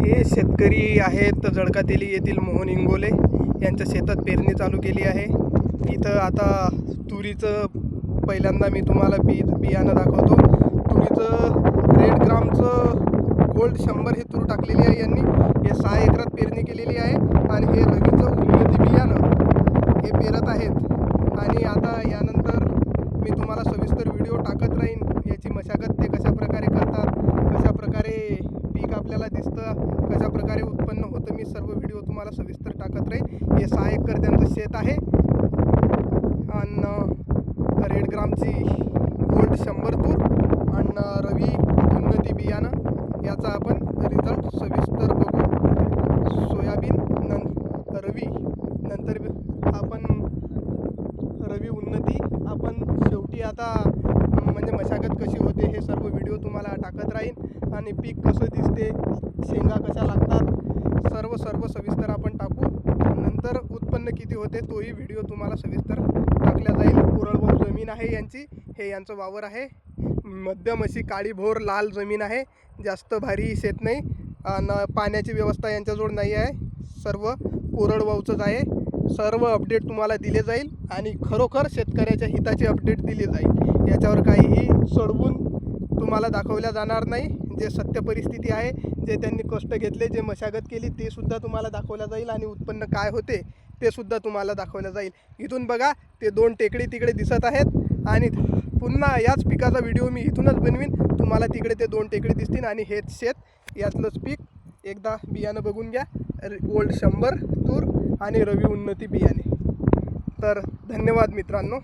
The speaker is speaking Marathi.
हे शेतकरी आहेत जळकातेली येथील मोहन इंगोले यांच्या शेतात पेरणी चालू केली आहे। इथं आता तुरीचं पहिल्यांदा मी तुम्हाला बियाणं दाखवतो। तुरीचं रेड ग्रामचं गोल्ड 100 हे तूर टाकलेली आहे यांनी। हे 6 एकरात पेरणी केलेली आहे आणि हे रवीचं उन्नती बियाणं हे पेरत आहेत। आणि आता यानंतर मी तुम्हाला सविस्तर व्हिडिओ टाकत राहीन। याची मशागत ते कशा प्रकारे करतात, कशा प्रकारे पीक आपल्याला दिसतं, कशा प्रकारे उत्पन्न होतं, मी सर्व व्हिडिओ तुम्हाला सविस्तर टाकत राहीन। हे 6 एकर त्यांचं शेत आहे आणि रेड ग्रामची गोल्ड 100 तूर आणि रवी उन्नती बियाणं याचा आपण रिझल्ट सविस्तर बघू। सोयाबीन रवी नंतर आपण रवी उन्नती आपण शेवटी आता म्हणजे मशागत कशी होते हे सर्व व्हिडिओ तुम्हाला टाकत राहीन आणि पीक कसं दिसते, शेंगा कशा लागतात, सर्व सविस्तर आपण टाकू। नंतर उत्पन्न किती होते तोही व्हिडिओ तुम्हाला सविस्तर टाकला जाईल। कोरडवाहू जमीन आहे यांची, हे यांचं वावर आहे। मध्यम अशी काळीभोर लाल जमीन आहे, जास्त भारी शेत नाही आणि पाण्याची व्यवस्था यांच्याजवळ नाही आहे, सर्व कोरडवाहूचंच आहे। सर्व अपडेट तुम्हाला दिले जाईल आणि खरोखर शेतकऱ्याच्या हिताचे अपडेट दिले जाईल। याच्यावर काहीही चढवून तुम्हाला दाखवल्या जाणार नाही। जे सत्य परिस्थिती आहे, जे त्यांनी कष्ट घेतले, जे मशागत केली ते सुद्धा तुम्हाला दाखवल्या जाईल आणि उत्पन्न काय होते ते सुद्धा तुम्हाला दाखवलं जाईल। इथून बघा ते 2 टेकडी तिकडे दिसत आहेत आणि पुन्हा याच पिकाचा व्हिडिओ मी इथूनच बनवीन। तुम्हाला तिकडे ते 2 टेकडी दिसतील आणि हेच शेत, यातलंच पीक। एकदा बियाणं बघून घ्या, गोल्ड 100 तूर आणि रवी उन्नती बियाणे। तर धन्यवाद मित्रांनो।